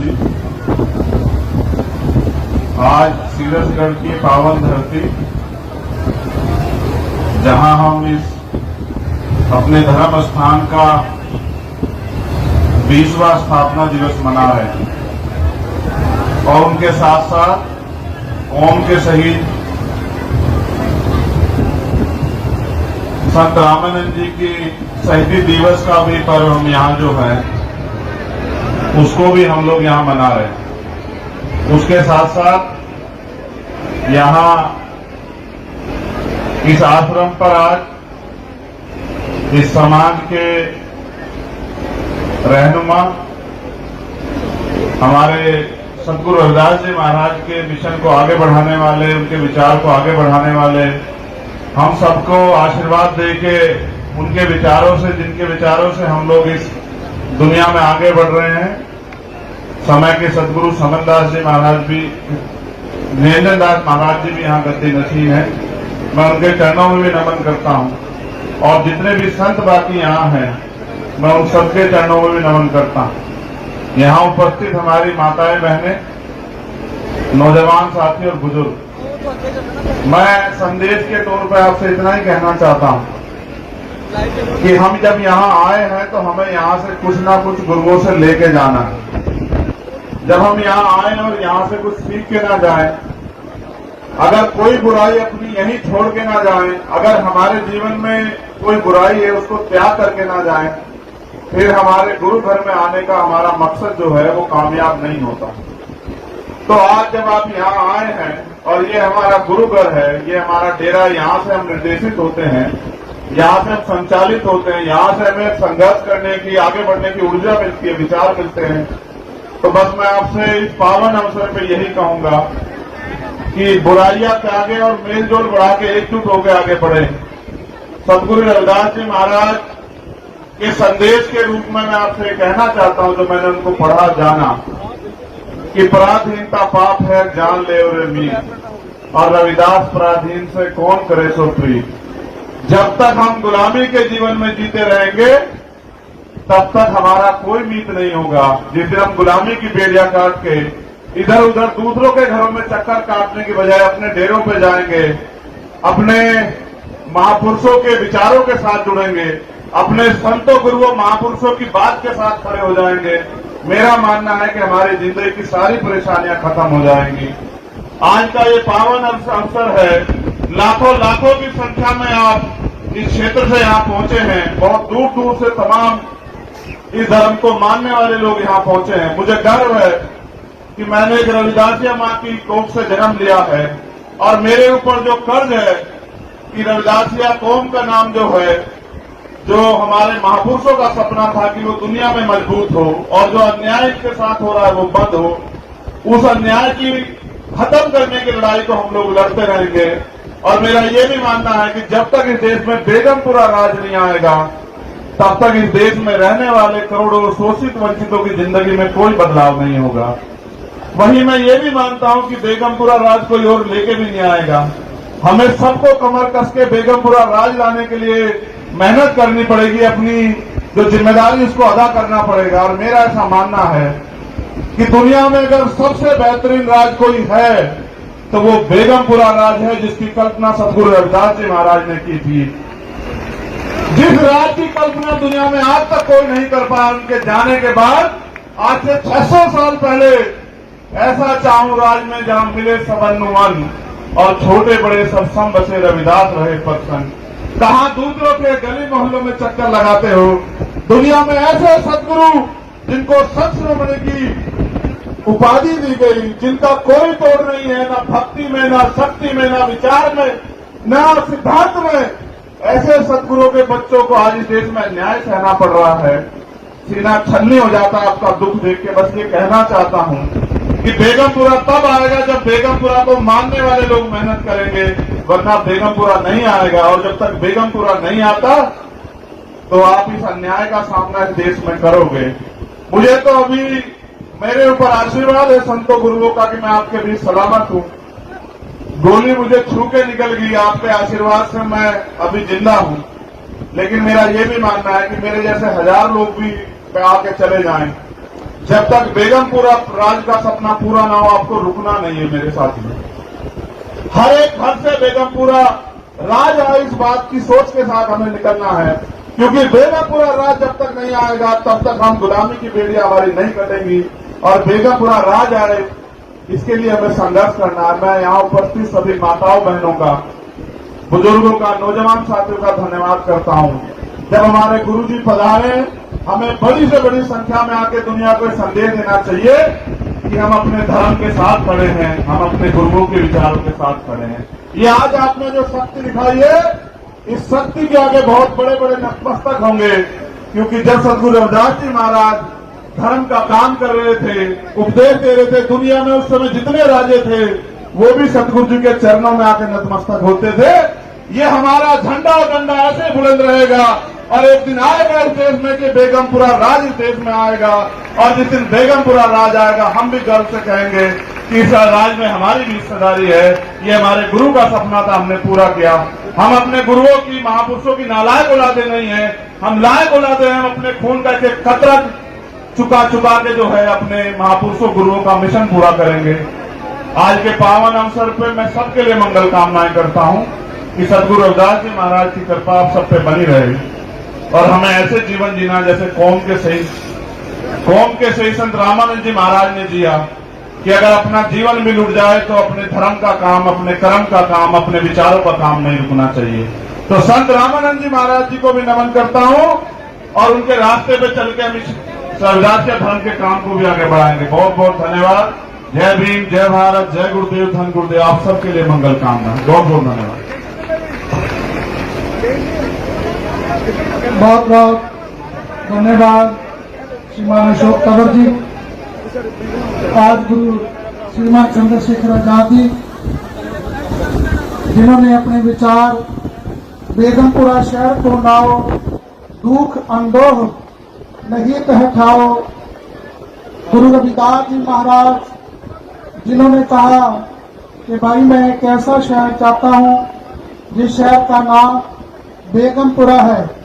जी, आज सीरसगढ़ की पावन धरती, जहां हम इस अपने धर्म स्थान का 20वां स्थापना दिवस मना रहे हैं और उनके साथ साथ कौम के शहीद संत रामानंद जी की शहीदी दिवस का भी पर्व हम यहाँ जो है उसको भी हम लोग यहाँ मना रहे हैं। उसके साथ साथ यहाँ इस आश्रम पर आज इस समाज के रहनुमा हमारे सतगुरु रविदास जी महाराज के मिशन को आगे बढ़ाने वाले, उनके विचार को आगे बढ़ाने वाले, हम सबको आशीर्वाद देके उनके विचारों से, जिनके विचारों से हम लोग इस दुनिया में आगे बढ़ रहे हैं, समय के सतगुरु समनदास जी महाराज भी, निरंजन दास महाराज जी भी यहाँ गद्दी नशीन है। मैं उनके चरणों में भी नमन करता हूँ और जितने भी संत बाकी यहाँ हैं मैं उन सबके चरणों में भी नमन करता हूँ। यहाँ उपस्थित हमारी माताएं, बहनें, नौजवान साथी और बुजुर्ग, मैं संदेश के तौर पर आपसे इतना ही कहना चाहता हूँ कि हम जब यहाँ आए हैं तो हमें यहाँ से कुछ ना कुछ गुरुओं से लेके जाना है। जब हम यहाँ आए और यहाँ से कुछ सीख के ना जाएं, अगर कोई बुराई अपनी यहीं छोड़ के ना जाएं, अगर हमारे जीवन में कोई बुराई है उसको त्याग करके ना जाएं, फिर हमारे गुरु घर में आने का हमारा मकसद जो है वो कामयाब नहीं होता। तो आज जब आप यहाँ आए हैं और ये हमारा गुरु घर है, ये हमारा डेरा, यहाँ से हम निर्देशित होते हैं, यहाँ से हम संचालित होते हैं, यहाँ से हमें संघर्ष करने की, आगे बढ़ने की ऊर्जा मिलती है, विचार मिलते हैं। तो बस मैं आपसे इस पावन अवसर पे यही कहूंगा कि बुराइयां त्यागे और मेलजोल बढ़ा के एकजुट होकर आगे बढ़े। सतगुरु रविदास जी महाराज के संदेश के रूप में मैं आपसे कहना चाहता हूं, जो मैंने उनको पढ़ा, जाना, कि पराधीनता पाप है, जान ले और मीत, और रविदास पराधीन से कौन करे सो प्रीत। जब तक हम गुलामी के जीवन में जीते रहेंगे तब तक हमारा कोई मीत नहीं होगा। जिस दिन हम गुलामी की बेड़ियां काट के इधर उधर दूसरों के घरों में चक्कर काटने की बजाय अपने डेरों पे जाएंगे, अपने महापुरुषों के विचारों के साथ जुड़ेंगे, अपने संतों गुरुओं महापुरुषों की बात के साथ खड़े हो जाएंगे, मेरा मानना है कि हमारी जिंदगी की सारी परेशानियां खत्म हो जाएंगी। आज का ये पावन अवसर है, लाखों लाखों की संख्या में आप इस क्षेत्र से यहाँ पहुंचे हैं, बहुत दूर दूर से तमाम इस धर्म को मानने वाले लोग यहाँ पहुंचे हैं। मुझे गर्व है कि मैंने एक रविदासिया माँ की कोख से जन्म लिया है और मेरे ऊपर जो कर्ज है कि रविदासिया कौम का नाम जो है, जो हमारे महापुरुषों का सपना था कि वो दुनिया में मजबूत हो और जो अन्याय इसके साथ हो रहा है वो बंद हो, उस अन्याय की खत्म करने की लड़ाई को हम लोग लड़ते रहेंगे। और मेरा ये भी मानना है कि जब तक इस देश में बेगमपुरा राज नहीं आएगा तब तक इस देश में रहने वाले करोड़ों शोषित वंचितों की जिंदगी में कोई बदलाव नहीं होगा। वहीं मैं ये भी मानता हूं कि बेगमपुरा राज कोई और लेके भी नहीं आएगा। हमें सबको कमर कस के बेगमपुरा राज लाने के लिए मेहनत करनी पड़ेगी, अपनी जो जिम्मेदारी उसको अदा करना पड़ेगा। और मेरा ऐसा मानना है कि दुनिया में अगर सबसे बेहतरीन राज कोई है तो वो बेगमपुरा राज है, जिसकी कल्पना सतगुरु रविदास जी महाराज ने की थी। जिस राज की कल्पना दुनिया में आज तक कोई नहीं कर पाया, उनके जाने के बाद आज से 600 साल पहले ऐसा चाहूं राज में जहां मिले सबनु वन और छोटे बड़े सब सम बसे रविदास रहे पसंद। कहां दूसरों के गली मोहल्लों में चक्कर लगाते हो, दुनिया में ऐसे सदगुरु जिनको सत श्रोमणी की उपाधि दी गई, जिनका कोई तोड़ नहीं है, ना भक्ति में, ना शक्ति में, ना विचार में, ना सिद्धांत में, ऐसे सदगुरुओं के बच्चों को आज इस देश में अन्याय सहना पड़ रहा है। सीना छलनी हो जाता है आपका दुख देख के। बस ये कहना चाहता हूं कि बेगमपुरा तब आएगा जब बेगमपुरा को मानने वाले लोग मेहनत करेंगे, वरना बेगमपुरा नहीं आएगा। और जब तक बेगमपुरा नहीं आता तो आप इस अन्याय का सामना इस देश में करोगे। मुझे तो अभी मेरे ऊपर आशीर्वाद है संतों गुरुओं का कि मैं आपके बीच सलामत हूं। गोली मुझे छू के निकल गई, आपके आशीर्वाद से मैं अभी जिंदा हूं। लेकिन मेरा ये भी मानना है कि मेरे जैसे 1000 लोग भी आके चले जाएं, जब तक बेगमपुरा राज का सपना पूरा ना हो आपको रुकना नहीं है मेरे साथियों। हर एक घर से बेगमपुरा राज आए इस बात की सोच के साथ हमें निकलना है, क्योंकि बेगमपुरा राज जब तक नहीं आएगा तब तक हम गुलामी की बेड़ियां हमारी नहीं कटेंगी और बेगमपुरा राज आए इसके लिए हमें संघर्ष करना है। मैं यहां उपस्थित सभी माताओं बहनों का, बुजुर्गों का, नौजवान साथियों का धन्यवाद करता हूं। जब हमारे गुरुजी पधारे हमें बड़ी से बड़ी संख्या में आके दुनिया को संदेश देना चाहिए कि हम अपने धर्म के साथ खड़े हैं, हम अपने गुरुओं के विचारों के साथ खड़े हैं। ये आज आपने जो शक्ति दिखाई है, इस शक्ति के आगे बहुत बड़े बड़े नतमस्तक होंगे, क्योंकि जब सदगुरु रविदास जी महाराज धर्म का काम कर रहे थे, उपदेश दे रहे थे, दुनिया में उस समय जितने राजे थे वो भी सतगुरु जी के चरणों में आके नतमस्तक होते थे। ये हमारा झंडा और डंडा ऐसे बुलंद रहेगा और एक दिन आएगा इस देश में कि बेगमपुरा राज इस देश में आएगा, और जिस दिन बेगमपुरा राज आएगा हम भी गर्व से कहेंगे कि इस राज में हमारी भी हिस्सेदारी है। ये हमारे गुरु का सपना था, हमने पूरा किया। हम अपने गुरुओं की, महापुरुषों की नालायक औलादे नहीं है, हम लायक औलादे हैं। हम अपने खून का एक कतरा चुका चुका के जो है अपने महापुरुषों गुरुओं का मिशन पूरा करेंगे। आज के पावन अवसर पे मैं सबके लिए मंगल कामनाएं करता हूं कि सदगुरु रविदास जी महाराज की कृपा आप सब पे बनी रहे और हमें ऐसे जीवन जीना जैसे कौम के सही संत रामानंद जी महाराज ने जिया, कि अगर अपना जीवन भी लुट जाए तो अपने धर्म का काम, अपने कर्म का काम, अपने विचारों का काम नहीं रुकना चाहिए। तो संत रामानंद जी महाराज जी को भी नमन करता हूं और उनके रास्ते पे चल के हम रविदास के धर्म के काम को भी आगे बढ़ाएंगे। बहुत बहुत धन्यवाद। जय भीम, जय भारत, जय गुरुदेव, धन गुरुदेव। आप सबके लिए मंगल कामना। बहुत बहुत धन्यवाद। बहुत बहुत धन्यवाद श्रीमान अशोक तंवर जी। आज गुरु श्रीमान चंद्रशेखर आजाद जी जिन्होंने अपने विचार बेगमपुरा शहर को लाओ, दुख अंदोह नहीं पहठाओ। गुरु रविदास जी महाराज जिन्होंने कहा कि भाई मैं एक ऐसा शहर चाहता हूं जिस शहर का नाम बेगमपुरा है।